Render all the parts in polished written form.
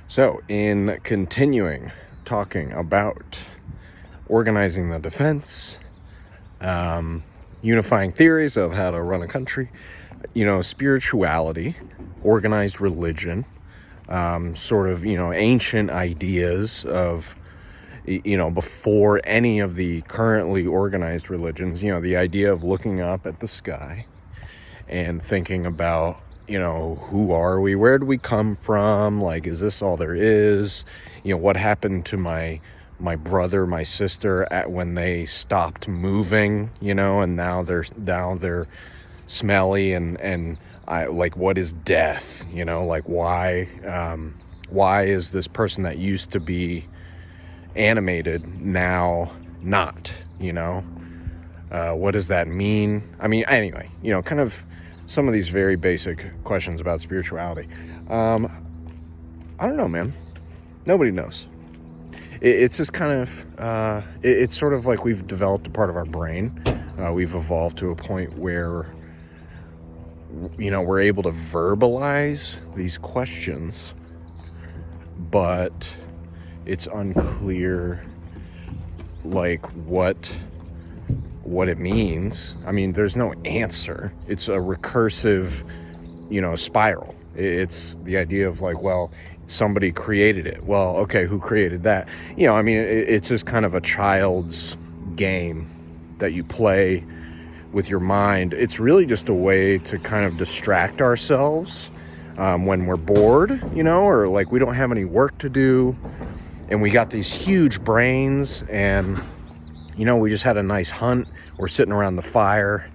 So, in continuing talking about organizing the defense, unifying theories of how to run a country, spirituality, organized religion, ancient ideas of, before any of the currently organized religions, the idea of looking up at the sky and thinking about, who are we? Where do we come from? Like, is this all there is? What happened to my brother, my sister when they stopped moving, and now they're smelly and I like, what is death? Like why is this person that used to be animated now not, what does that mean? I mean, anyway, kind of some of these very basic questions about spirituality. I don't know, man. Nobody knows. It's just kind of, it's sort of like we've developed a part of our brain. We've evolved to a point where, we're able to verbalize these questions, but it's unclear, like, what it means. I mean, there's no answer. It's a recursive, spiral. It's the idea of like, well, somebody created it. Well, okay, who created that? It's just kind of a child's game that you play with your mind. It's really just a way to kind of distract ourselves when we're bored, or like we don't have any work to do and we got these huge brains and we just had a nice hunt. We're sitting around the fire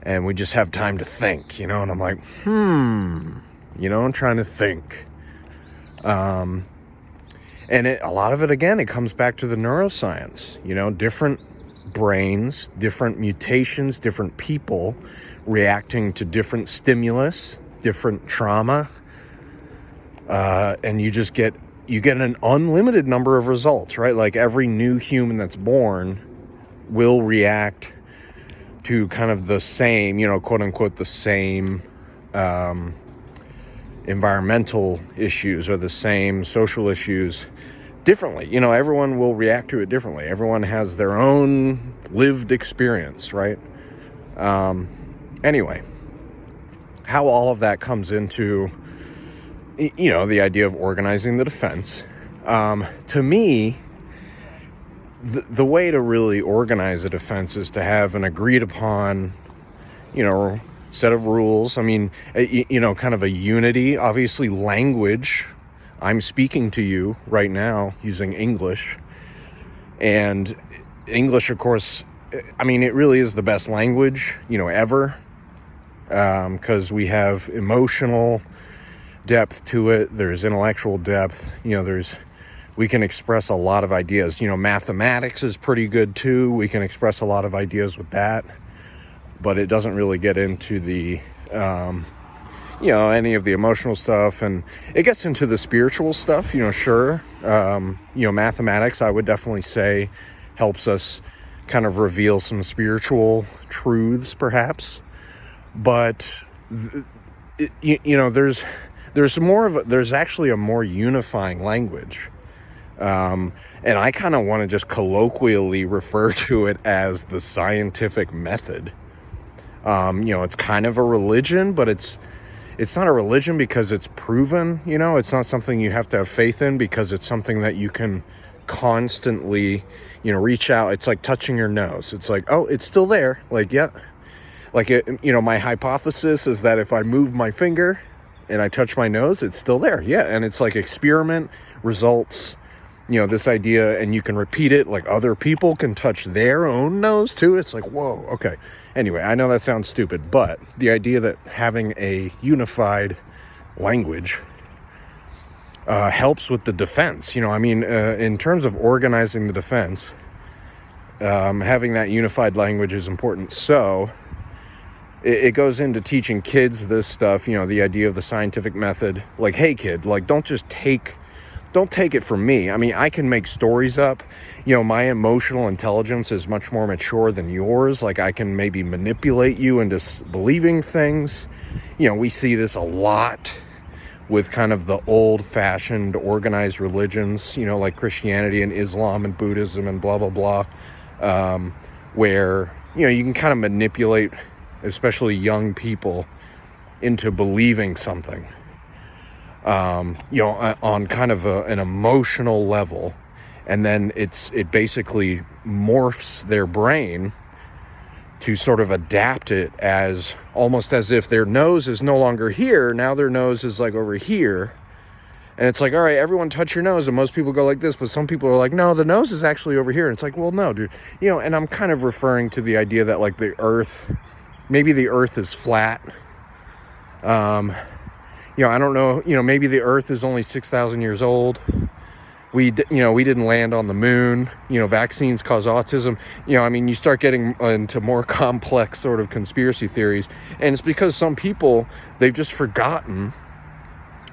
and we just have time to think, and I'm like, I'm trying to think. And a lot of it, again, it comes back to the neuroscience, different brains, different mutations, different people reacting to different stimulus, different trauma. And you get an unlimited number of results, right? Like every new human that's born will react to kind of the same, quote unquote, the same environmental issues or the same social issues differently. Everyone will react to it differently. Everyone has their own lived experience, right? Anyway, how all of that comes into, the idea of organizing the defense. To me, the way to really organize a defense is to have an agreed upon, set of rules. I mean, kind of a unity. Obviously, language. I'm speaking to you right now using English. And English, of course, I mean, it really is the best language, ever. Because we have emotional depth to it. There's intellectual depth. We can express a lot of ideas. Mathematics is pretty good too. We can express a lot of ideas with that, but it doesn't really get into the, any of the emotional stuff, and it gets into the spiritual stuff, sure. Mathematics, I would definitely say, helps us kind of reveal some spiritual truths, perhaps, but, there's actually a more unifying language. And I kind of want to just colloquially refer to it as the scientific method. It's kind of a religion, but it's not a religion because it's proven, it's not something you have to have faith in because it's something that you can constantly, reach out. It's like touching your nose. It's like, oh, it's still there. Like, yeah. Like, my hypothesis is that if I move my finger and I touch my nose, it's still there. Yeah. And it's like experiment results, this idea, and you can repeat it, like other people can touch their own nose too. It's like, whoa, okay. Anyway, I know that sounds stupid, but the idea that having a unified language helps with the defense, in terms of organizing the defense, having that unified language is important. So it goes into teaching kids this stuff, the idea of the scientific method. Like, hey kid, like, don't take it from me. I mean, I can make stories up. My emotional intelligence is much more mature than yours. Like, I can maybe manipulate you into believing things. We see this a lot with kind of the old-fashioned organized religions, like Christianity and Islam and Buddhism and blah, blah, blah, where, you can kind of manipulate, especially young people, into believing something, on kind of an emotional level. And then it basically morphs their brain to sort of adapt it as almost as if their nose is no longer here. Now their nose is like over here. And it's like, all right, everyone touch your nose. And most people go like this, but some people are like, no, the nose is actually over here. And it's like, well, no, dude. And I'm kind of referring to the idea that like maybe the earth is flat. I don't know, maybe the earth is only 6,000 years old. We didn't land on the moon. Vaccines cause autism. You start getting into more complex sort of conspiracy theories. And it's because some people, they've just forgotten,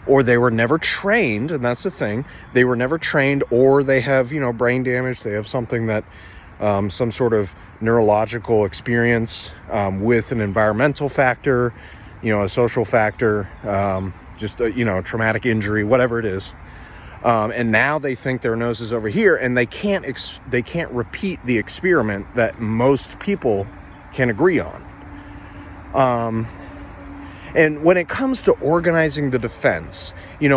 or they were never trained. And that's the thing. They were never trained, or they have, brain damage. They have something that, some sort of neurological experience with an environmental factor, a social factor, just a, traumatic injury, whatever it is. And now they think their nose is over here, and they can't repeat the experiment that most people can agree on. And when it comes to organizing the defense,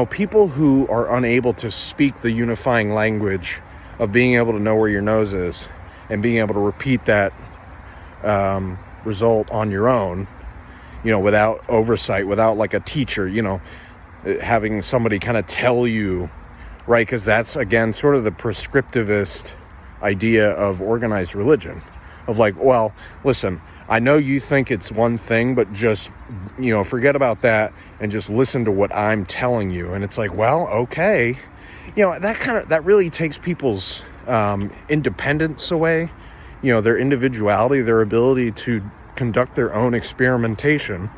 people who are unable to speak the unifying language of being able to know where your nose is and being able to repeat that result on your own, without oversight, without like a teacher, having somebody kind of tell you, right? Because that's, again, sort of the prescriptivist idea of organized religion. Of like, well, listen, I know you think it's one thing, but just, forget about that and just listen to what I'm telling you. And it's like, well, okay. That really takes people's independence away, their individuality, their ability to conduct their own experimentation,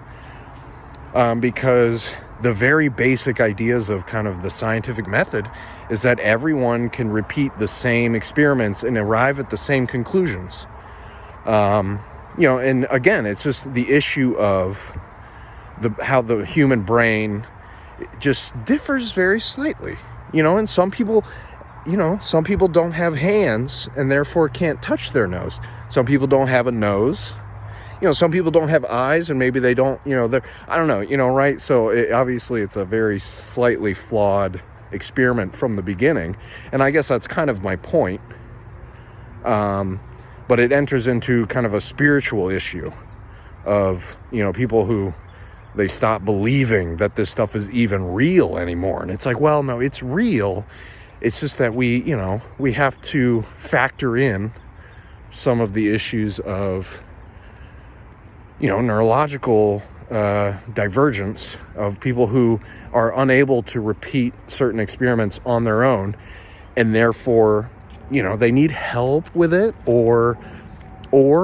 because the very basic ideas of kind of the scientific method is that everyone can repeat the same experiments and arrive at the same conclusions. And again, it's just the issue of how the human brain just differs very slightly, and some people don't have hands and therefore can't touch their nose. Some people don't have a nose. Some people don't have eyes, and maybe they don't, I don't know, right? So obviously it's a very slightly flawed experiment from the beginning. And I guess that's kind of my point. But it enters into kind of a spiritual issue of, people who, they stop believing that this stuff is even real anymore. And it's like, well, no, it's real. It's just that we have to factor in some of the issues of, neurological divergence of people who are unable to repeat certain experiments on their own, and therefore, they need help with it, or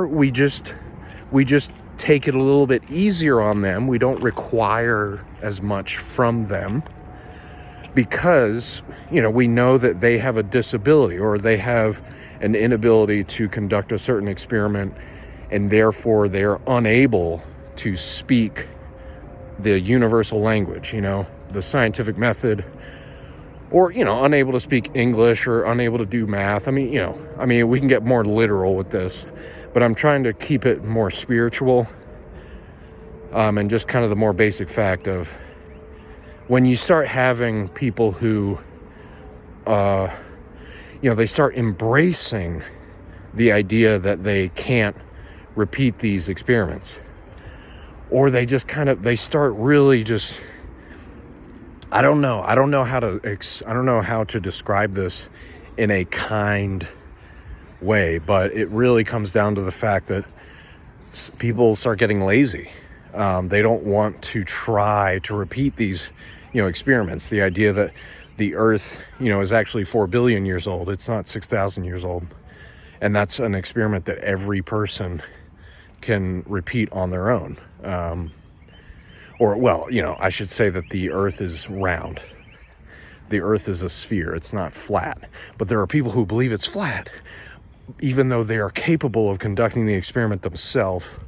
we just take it a little bit easier on them. We don't require as much from them because, we know that they have a disability or they have an inability to conduct a certain experiment, and therefore they're unable to speak the universal language, the scientific method, or, unable to speak English or unable to do math. We can get more literal with this, but I'm trying to keep it more spiritual, and just kind of the more basic fact of when you start having people who, they start embracing the idea that they can't repeat these experiments, or they just they start really just, I don't know how to describe this in a kind way, but it really comes down to the fact that people start getting lazy. They don't want to try to repeat these, experiments. The idea that the earth, is actually 4 billion years old. It's not 6,000 years old. And that's an experiment that every person can repeat on their own. I should say that the earth is round. The earth is a sphere. It's not flat. But there are people who believe it's flat, even though they are capable of conducting the experiment themselves,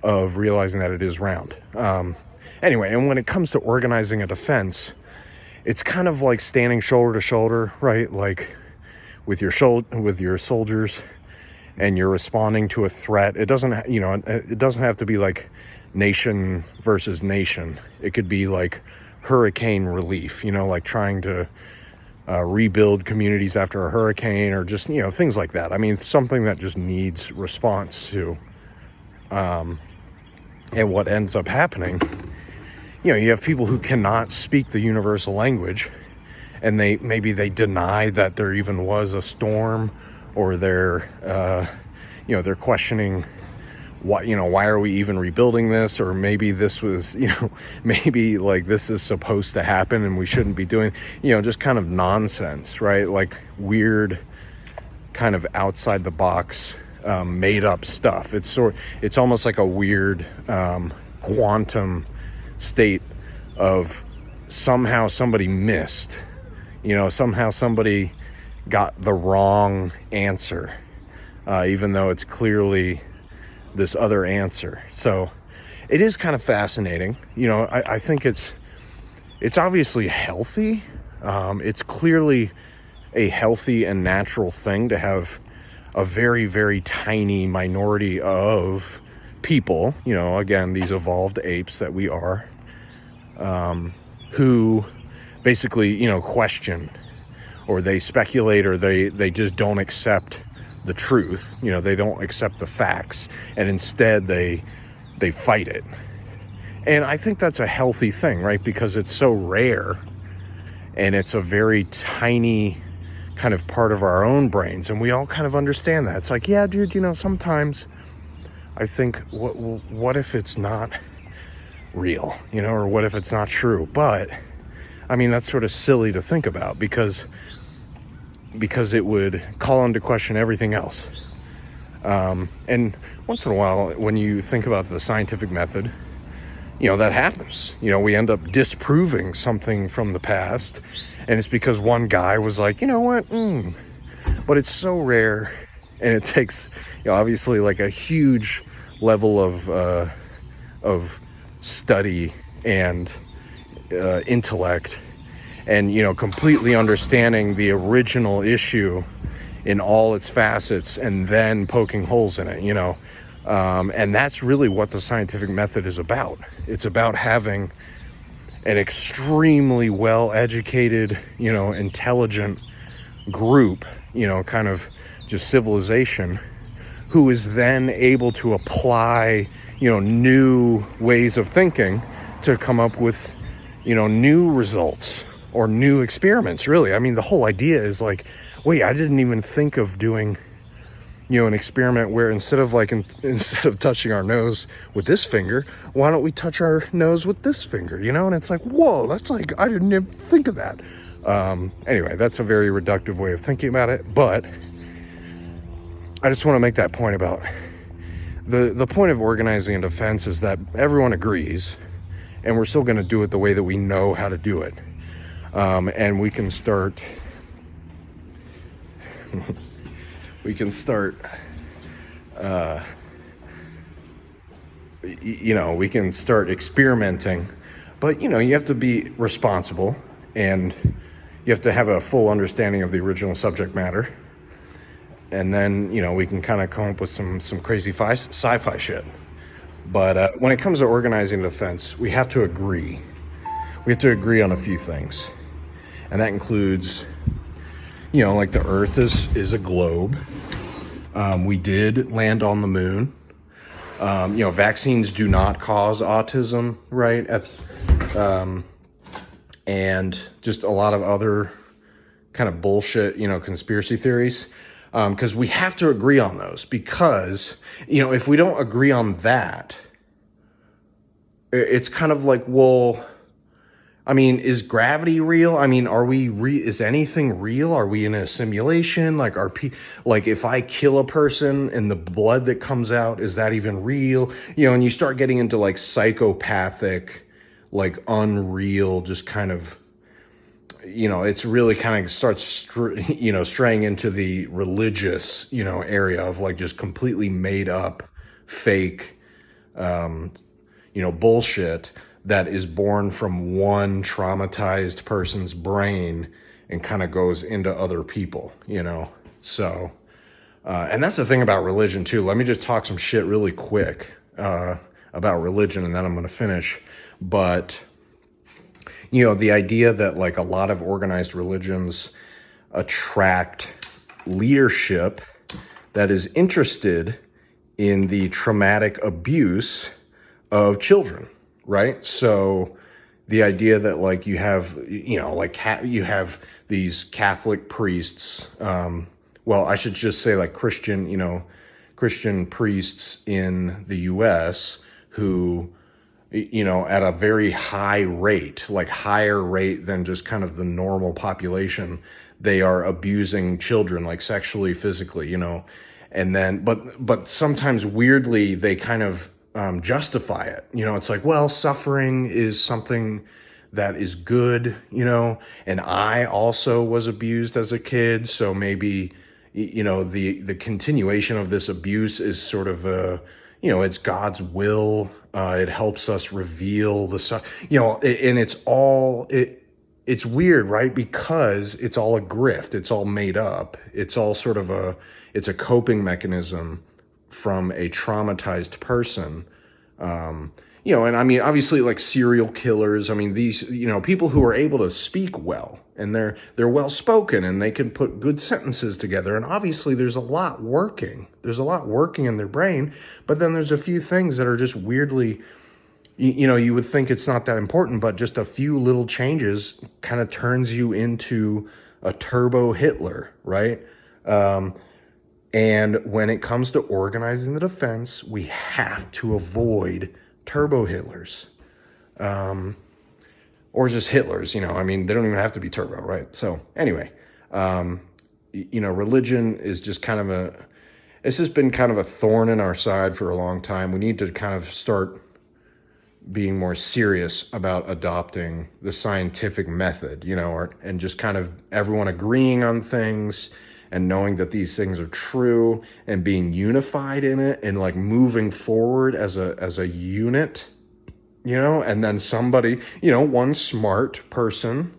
of realizing that it is round. Anyway, and when it comes to organizing a defense, it's kind of like standing shoulder to shoulder, right? Like with your soldiers, and you're responding to a threat. It doesn't have to be like nation versus nation. It could be like hurricane relief, like trying to rebuild communities after a hurricane, or just, things like that. I mean, something that just needs response to. And what ends up happening, you have people who cannot speak the universal language, and maybe they deny that there even was a storm, or they're questioning why are we even rebuilding this, or maybe this was, maybe like this is supposed to happen and we shouldn't be doing, just kind of nonsense, right? Like weird kind of outside the box, made up stuff. It's almost like a weird quantum state of somehow somebody missed, somehow somebody got the wrong answer, even though it's clearly this other answer. So it is kind of fascinating. I think it's obviously healthy. It's clearly a healthy and natural thing to have a very, very tiny minority of people, again, these evolved apes that we are, who basically, question, or they speculate, or they just don't accept the truth. They don't accept the facts, and instead they fight it. And I think that's a healthy thing, right? Because it's so rare, and it's a very tiny kind of part of our own brains, and we all kind of understand that. It's like, yeah, dude, sometimes I think, what if it's not real, or what if it's not true? But I mean, that's sort of silly to think about, because it would call into question everything else. And once in a while, when you think about the scientific method, that happens. We end up disproving something from the past, and it's because one guy was like, what? But it's so rare, and it takes, obviously, like a huge level of study and intellect, and completely understanding the original issue in all its facets, and then poking holes in it, and that's really what the scientific method is about. It's about having an extremely well-educated, intelligent group, kind of just civilization, who is then able to apply, new ways of thinking to come up with, new results or new experiments, really. I mean, the whole idea is like, wait, I didn't even think of doing, an experiment where instead of touching our nose with this finger, why don't we touch our nose with this finger, And it's like, whoa, that's like, I didn't even think of that. Anyway, that's a very reductive way of thinking about it, but I just want to make that point about the point of organizing a defense is that everyone agrees, and we're still going to do it the way that we know how to do it. And we can start we can start experimenting, but you have to be responsible, and you have to have a full understanding of the original subject matter, and then we can kind of come up with some crazy sci-fi shit. But when it comes to organizing a defense, we have to agree on a few things, and that includes like the Earth is a globe. We did land on the moon. Vaccines do not cause autism, right? And just a lot of other kind of bullshit, conspiracy theories. Because we have to agree on those, because, if we don't agree on that, it's kind of like, well, I mean, is gravity real? I mean, is anything real? Are we in a simulation? Like, if I kill a person and the blood that comes out, is that even real? And you start getting into like psychopathic, like unreal, just kind of, it's really kind of starts, straying into the religious, area of like just completely made up, fake, bullshit that is born from one traumatized person's brain and kind of goes into other people, you know? So, and that's the thing about religion too. Let me just talk some shit really quick about religion, and then I'm going to finish. But, you know, the idea that like a lot of organized religions attract leadership that is interested in the traumatic abuse of children, right? So the idea that like you have, you know, like you have these Catholic priests, well, I should just say like Christian, you know, Christian priests in the US who, you know, at a very high rate, like higher rate than just kind of the normal population, they are abusing children, like sexually, physically, you know. And then, but sometimes weirdly, they kind of justify it. You know, it's like, well, suffering is something that is good, you know, and I also was abused as a kid. So maybe, you know, the continuation of this abuse is sort of a, you know, it's God's will. It helps us reveal the stuff, you know, and it's weird, right? Because it's all a grift. It's all made up. It's all sort of it's a coping mechanism from a traumatized person. You know, and I mean, obviously like serial killers, I mean, these, you know, people who are able to speak well and they're well spoken and they can put good sentences together. And obviously there's a lot working. There's a lot working in their brain, but then there's a few things that are just weirdly, you know, you would think it's not that important, but just a few little changes kind of turns you into a turbo Hitler, right? And when it comes to organizing the defense, we have to avoid turbo Hitlers, or just Hitlers, you know, I mean, they don't even have to be turbo, right? So anyway, you know, religion is just kind of it's just been kind of a thorn in our side for a long time. We need to kind of start being more serious about adopting the scientific method, you know, and just kind of everyone agreeing on things and knowing that these things are true and being unified in it and like moving forward as a unit, you know. And then somebody, you know, one smart person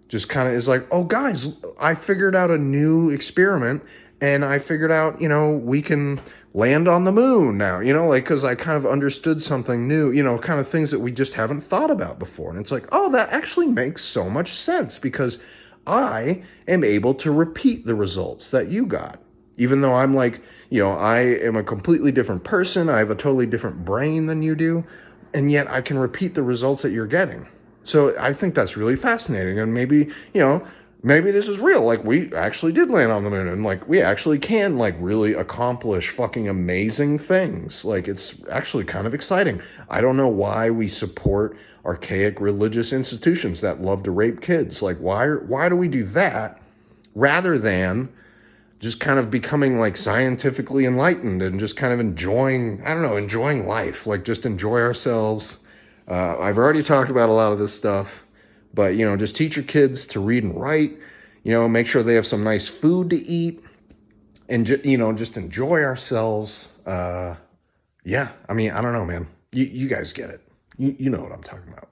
just kind of is like, oh guys, I figured out a new experiment and I figured out, you know, we can land on the moon now, you know, like, because I kind of understood something new, you know, kind of things that we just haven't thought about before. And it's like, oh, that actually makes so much sense because I am able to repeat the results that you got. Even though I'm like, you know, I am a completely different person. I have a totally different brain than you do. And yet I can repeat the results that you're getting. So I think that's really fascinating. And maybe, you know, maybe this is real. Like we actually did land on the moon and like we actually can like really accomplish fucking amazing things. Like it's actually kind of exciting. I don't know why we support archaic religious institutions that love to rape kids. Like why do we do that rather than just kind of becoming like scientifically enlightened and just kind of enjoying, I don't know, enjoying life, like just enjoy ourselves. I've already talked about a lot of this stuff, but, you know, just teach your kids to read and write, you know, make sure they have some nice food to eat and, you know, just enjoy ourselves. Yeah, I mean, I don't know, man. You guys get it. You know what I'm talking about.